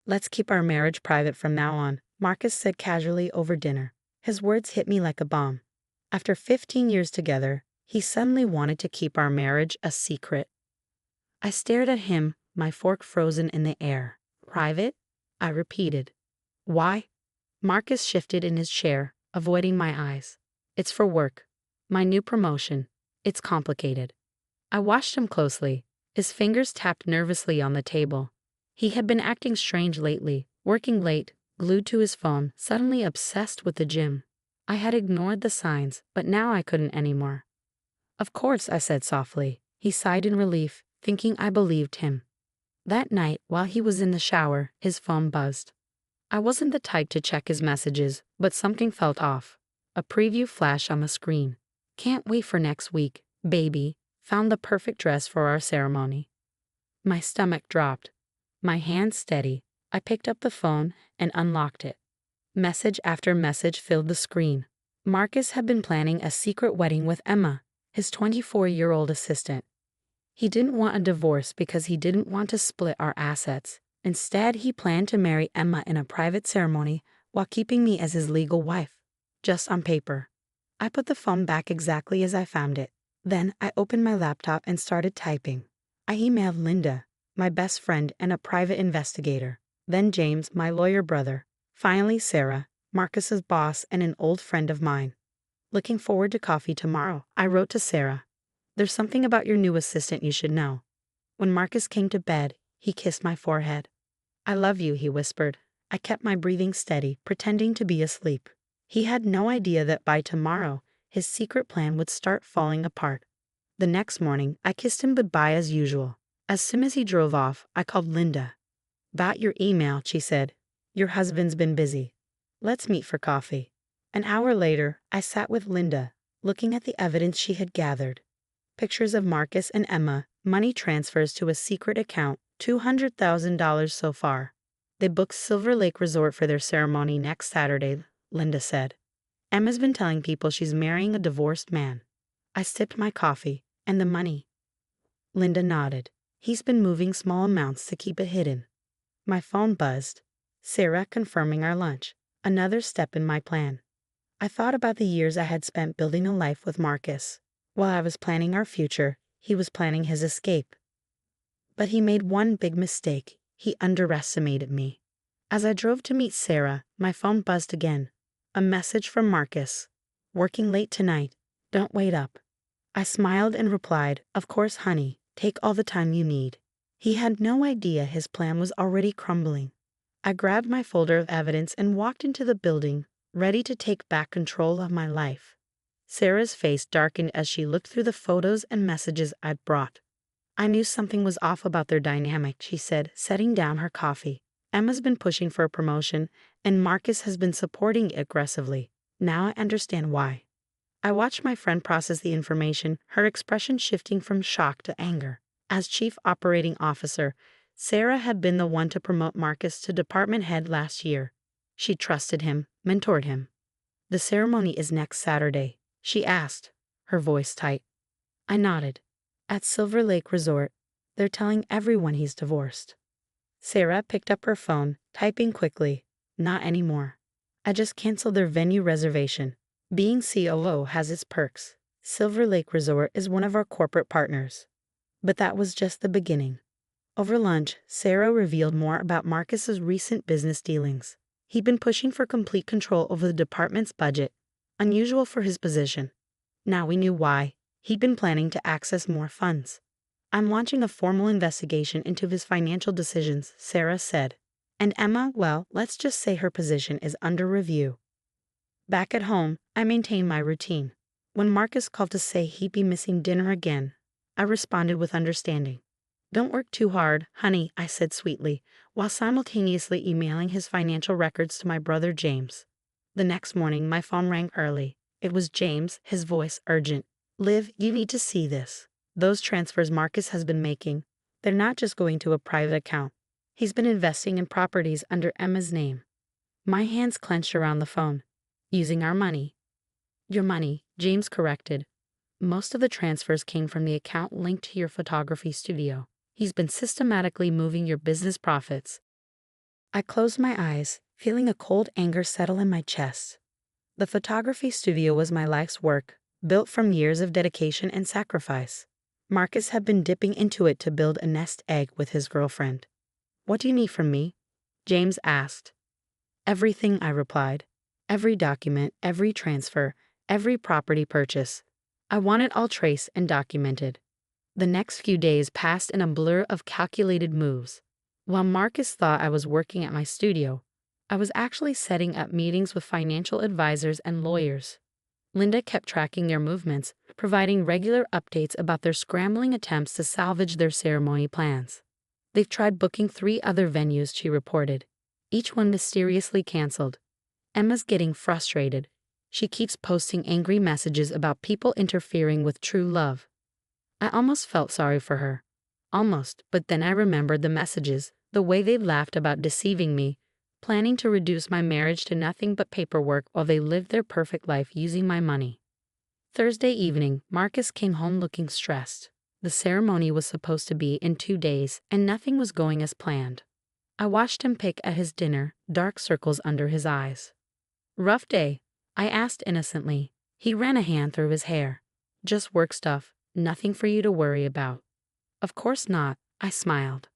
Let's keep our marriage private from now on, Marcus said casually over dinner. His words hit me like a bomb. After 15 years together, he suddenly wanted to keep our marriage a secret. I stared at him, my fork frozen in the air. Private? I repeated. Why? Marcus shifted in his chair, avoiding my eyes. It's for work. My new promotion. It's complicated. I watched him closely. His fingers tapped nervously on the table. He had been acting strange lately, working late, glued to his phone, suddenly obsessed with the gym. I had ignored the signs, but now I couldn't anymore. Of course, I said softly. He sighed in relief, thinking I believed him. That night, while he was in the shower, his phone buzzed. I wasn't the type to check his messages, but something felt off. A preview flashed on the screen. Can't wait for next week, baby. Found the perfect dress for our ceremony. My stomach dropped. My hand steady. I picked up the phone and unlocked it. Message after message filled the screen. Marcus had been planning a secret wedding with Emma, his 24-year-old assistant. He didn't want a divorce because he didn't want to split our assets. Instead, he planned to marry Emma in a private ceremony while keeping me as his legal wife. Just on paper. I put the phone back exactly as I found it. Then I opened my laptop and started typing. I emailed Linda, my best friend and a private investigator. Then James, my lawyer brother. Finally Sarah, Marcus's boss and an old friend of mine. Looking forward to coffee tomorrow, I wrote to Sarah. There's something about your new assistant you should know. When Marcus came to bed, he kissed my forehead. I love you, he whispered. I kept my breathing steady, pretending to be asleep. He had no idea that by tomorrow, his secret plan would start falling apart. The next morning, I kissed him goodbye as usual. As soon as he drove off, I called Linda. Got your email, she said. Your husband's been busy. Let's meet for coffee. An hour later, I sat with Linda, looking at the evidence she had gathered. Pictures of Marcus and Emma, money transfers to a secret account, $200,000 so far. They booked Silver Lake Resort for their ceremony next Saturday, Linda said. Emma's been telling people she's marrying a divorced man. I sipped my coffee. And the money? Linda nodded. He's been moving small amounts to keep it hidden. My phone buzzed. Sarah confirming our lunch. Another step in my plan. I thought about the years I had spent building a life with Marcus. While I was planning our future, he was planning his escape. But he made one big mistake. He underestimated me. As I drove to meet Sarah, my phone buzzed again. A message from Marcus. Working late tonight. Don't wait up. I smiled and replied, of course, honey, take all the time you need. He had no idea his plan was already crumbling. I grabbed my folder of evidence and walked into the building, ready to take back control of my life. Sarah's face darkened as she looked through the photos and messages I'd brought. I knew something was off about their dynamic, she said, setting down her coffee. Emma's been pushing for a promotion, and Marcus has been supporting it aggressively. Now I understand why. I watched my friend process the information, her expression shifting from shock to anger. As chief operating officer, Sarah had been the one to promote Marcus to department head last year. She trusted him, mentored him. The ceremony is next Saturday, she asked, her voice tight. I nodded. At Silver Lake Resort, they're telling everyone he's divorced. Sarah picked up her phone, typing quickly. Not anymore. I just canceled their venue reservation. Being COO has its perks. Silver Lake Resort is one of our corporate partners. But that was just the beginning. Over lunch, Sarah revealed more about Marcus's recent business dealings. He'd been pushing for complete control over the department's budget, unusual for his position. Now we knew why. He'd been planning to access more funds. I'm launching a formal investigation into his financial decisions, Sarah said. And Emma, well, let's just say her position is under review. Back at home, I maintained my routine. When Marcus called to say he'd be missing dinner again, I responded with understanding. Don't work too hard, honey, I said sweetly, while simultaneously emailing his financial records to my brother James. The next morning, my phone rang early. It was James, his voice urgent. Liv, you need to see this. Those transfers Marcus has been making, they're not just going to a private account. He's been investing in properties under Emma's name. My hands clenched around the phone. Using our money. Your money, James corrected. Most of the transfers came from the account linked to your photography studio. He's been systematically moving your business profits. I closed my eyes, feeling a cold anger settle in my chest. The photography studio was my life's work, built from years of dedication and sacrifice. Marcus had been dipping into it to build a nest egg with his girlfriend. "What do you need from me?" James asked. "Everything," I replied. "Every document, every transfer, every property purchase. I want it all traced and documented." The next few days passed in a blur of calculated moves. While Marcus thought I was working at my studio, I was actually setting up meetings with financial advisors and lawyers. Linda kept tracking their movements, providing regular updates about their scrambling attempts to salvage their ceremony plans. "They've tried booking 3 other venues," she reported. "Each one mysteriously canceled. Emma's getting frustrated. She keeps posting angry messages about people interfering with true love." I almost felt sorry for her. Almost, but then I remembered the messages, the way they laughed about deceiving me, planning to reduce my marriage to nothing but paperwork while they lived their perfect life using my money. Thursday evening, Marcus came home looking stressed. The ceremony was supposed to be in 2 days, and nothing was going as planned. I watched him pick at his dinner, dark circles under his eyes. "Rough day?" I asked innocently. He ran a hand through his hair. "Just work stuff, nothing for you to worry about." "Of course not," I smiled.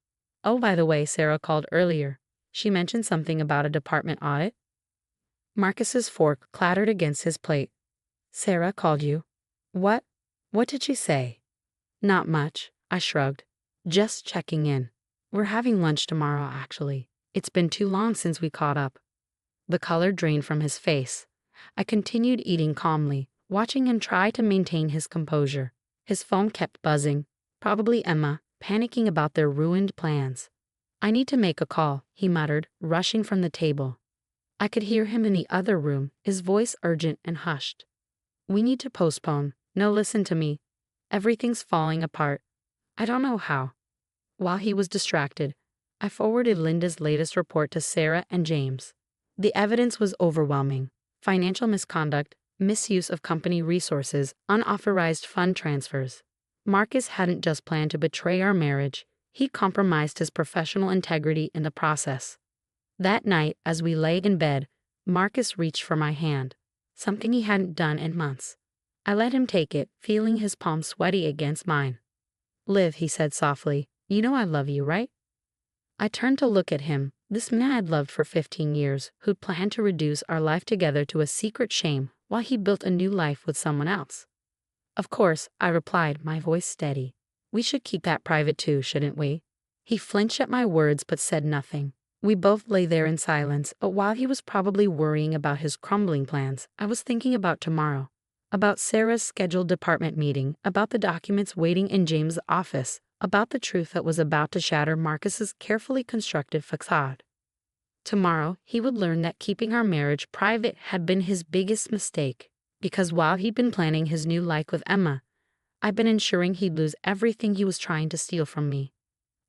"Oh, by the way, Sarah called earlier. She mentioned something about a department audit." Marcus's fork clattered against his plate. "Sarah called you? What? What did she say?" "Not much," I shrugged. "Just checking in. We're having lunch tomorrow, actually. It's been too long since we caught up." The color drained from his face. I continued eating calmly, watching him try to maintain his composure. His phone kept buzzing. Probably Emma, panicking about their ruined plans. "I need to make a call," he muttered, rushing from the table. I could hear him in the other room, his voice urgent and hushed. "We need to postpone. No, listen to me. Everything's falling apart. I don't know how." While he was distracted, I forwarded Linda's latest report to Sarah and James. The evidence was overwhelming. Financial misconduct, misuse of company resources, unauthorized fund transfers. Marcus hadn't just planned to betray our marriage, he compromised his professional integrity in the process. That night, as we lay in bed, Marcus reached for my hand, something he hadn't done in months. I let him take it, feeling his palm sweaty against mine. "Liv," he said softly, "you know I love you, right?" I turned to look at him, this man I'd loved for 15 years, who'd planned to reduce our life together to a secret shame while he built a new life with someone else. "Of course," I replied, my voice steady. "We should keep that private too, shouldn't we?" He flinched at my words but said nothing. We both lay there in silence, but while he was probably worrying about his crumbling plans, I was thinking about tomorrow. About Sarah's scheduled department meeting, about the documents waiting in James' office, about the truth that was about to shatter Marcus's carefully constructed facade. Tomorrow, he would learn that keeping our marriage private had been his biggest mistake, because while he'd been planning his new life with Emma, I'd been ensuring he'd lose everything he was trying to steal from me.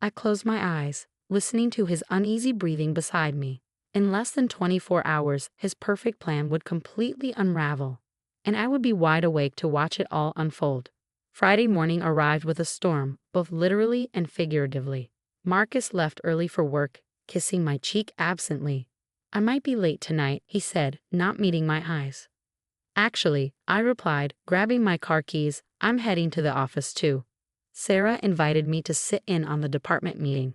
I closed my eyes, listening to his uneasy breathing beside me. In less than 24 hours, his perfect plan would completely unravel, and I would be wide awake to watch it all unfold. Friday morning arrived with a storm, both literally and figuratively. Marcus left early for work, kissing my cheek absently. "I might be late tonight," he said, not meeting my eyes. "Actually," I replied, grabbing my car keys, "I'm heading to the office too. Sarah invited me to sit in on the department meeting."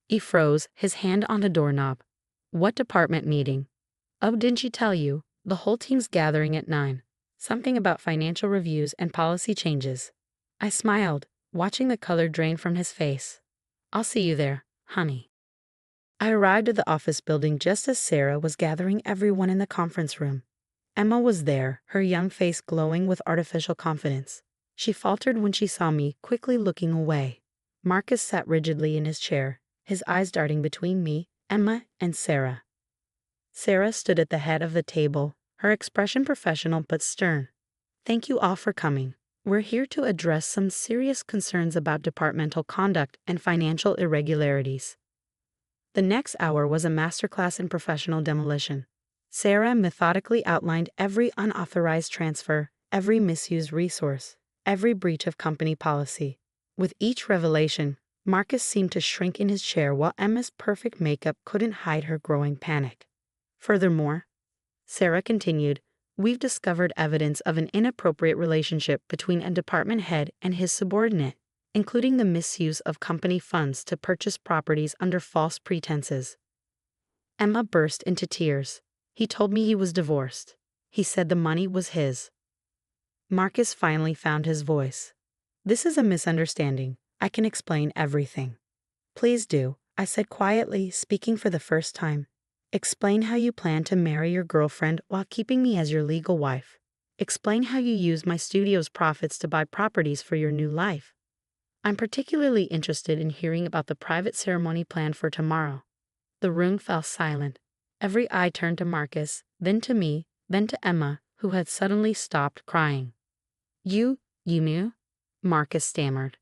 He froze, his hand on the doorknob. "What department meeting?" "Oh, didn't she tell you? The whole team's gathering at 9. Something about financial reviews and policy changes." I smiled, watching the color drain from his face. "I'll see you there, honey." I arrived at the office building just as Sarah was gathering everyone in the conference room. Emma was there, her young face glowing with artificial confidence. She faltered when she saw me, quickly looking away. Marcus sat rigidly in his chair, his eyes darting between me, Emma, and Sarah. Sarah stood at the head of the table, her expression professional but stern. "Thank you all for coming. We're here to address some serious concerns about departmental conduct and financial irregularities." The next hour was a masterclass in professional demolition. Sarah methodically outlined every unauthorized transfer, every misused resource, every breach of company policy. With each revelation, Marcus seemed to shrink in his chair while Emma's perfect makeup couldn't hide her growing panic. Furthermore, Sarah continued, we've discovered evidence of an inappropriate relationship between a department head and his subordinate, including the misuse of company funds to purchase properties under false pretenses. Emma burst into tears. He told me he was divorced. He said the money was his. Marcus finally found his voice. This is a misunderstanding. I can explain everything. Please do, I said quietly, speaking for the first time. Explain how you plan to marry your girlfriend while keeping me as your legal wife. Explain how you use my studio's profits to buy properties for your new life. I'm particularly interested in hearing about the private ceremony planned for tomorrow. The room fell silent. Every eye turned to Marcus, then to me, then to Emma, who had suddenly stopped crying. You knew? Marcus stammered.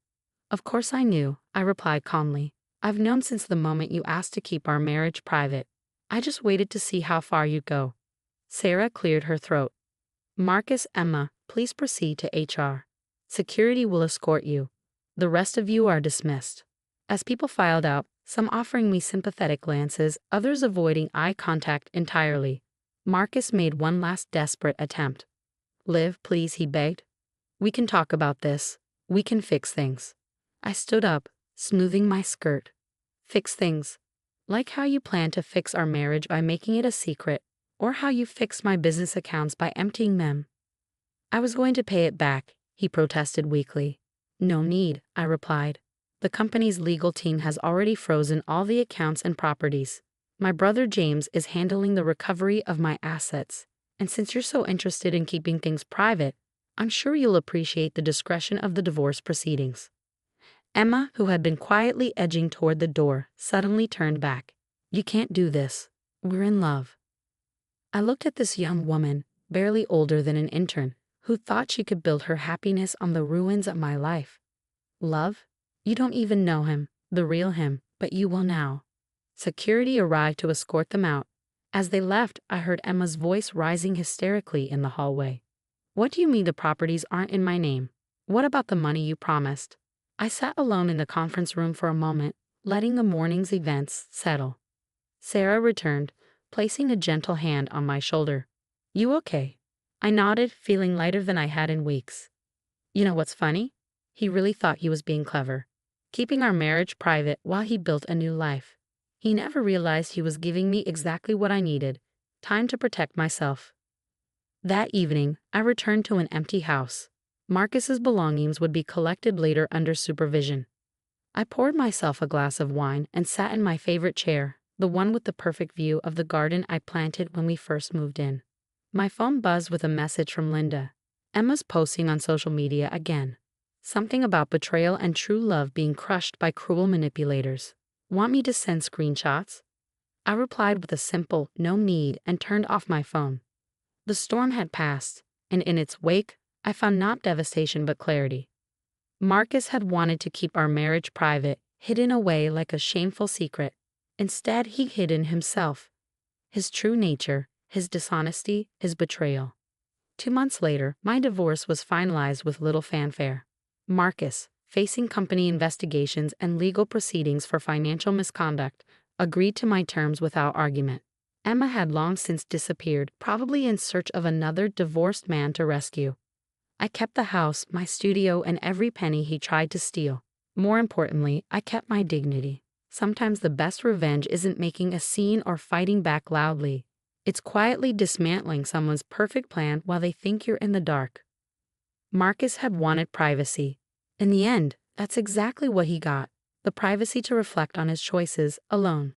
Of course I knew, I replied calmly. I've known since the moment you asked to keep our marriage private. I just waited to see how far you'd go. Sarah cleared her throat. Marcus, Emma, please proceed to HR. Security will escort you. The rest of you are dismissed. As people filed out, some offering me sympathetic glances, others avoiding eye contact entirely, Marcus made one last desperate attempt. Liv, please, he begged. We can talk about this. We can fix things. I stood up, smoothing my skirt. Fix things. Like how you plan to fix our marriage by making it a secret, or how you fixed my business accounts by emptying them. I was going to pay it back, he protested weakly. No need, I replied. The company's legal team has already frozen all the accounts and properties. My brother James is handling the recovery of my assets, and since you're so interested in keeping things private, I'm sure you'll appreciate the discretion of the divorce proceedings. Emma, who had been quietly edging toward the door, suddenly turned back. You can't do this. We're in love. I looked at this young woman, barely older than an intern, who thought she could build her happiness on the ruins of my life. Love? You don't even know him, the real him, but you will now. Security arrived to escort them out. As they left, I heard Emma's voice rising hysterically in the hallway. What do you mean the properties aren't in my name? What about the money you promised? I sat alone in the conference room for a moment, letting the morning's events settle. Sarah returned, placing a gentle hand on my shoulder. You okay? I nodded, feeling lighter than I had in weeks. You know what's funny? He really thought he was being clever, keeping our marriage private while he built a new life. He never realized he was giving me exactly what I needed, time to protect myself. That evening, I returned to an empty house. Marcus's belongings would be collected later under supervision. I poured myself a glass of wine and sat in my favorite chair, the one with the perfect view of the garden I planted when we first moved in. My phone buzzed with a message from Linda. Emma's posting on social media again. Something about betrayal and true love being crushed by cruel manipulators. Want me to send screenshots? I replied with a simple no need and turned off my phone. The storm had passed, and in its wake, I found not devastation but clarity. Marcus had wanted to keep our marriage private, hidden away like a shameful secret. Instead, he hid in himself. His true nature, his dishonesty, his betrayal. 2 months later, my divorce was finalized with little fanfare. Marcus, facing company investigations and legal proceedings for financial misconduct, agreed to my terms without argument. Emma had long since disappeared, probably in search of another divorced man to rescue. I kept the house, my studio, and every penny he tried to steal. More importantly, I kept my dignity. Sometimes the best revenge isn't making a scene or fighting back loudly. It's quietly dismantling someone's perfect plan while they think you're in the dark. Marcus had wanted privacy. In the end, that's exactly what he got. The privacy to reflect on his choices alone.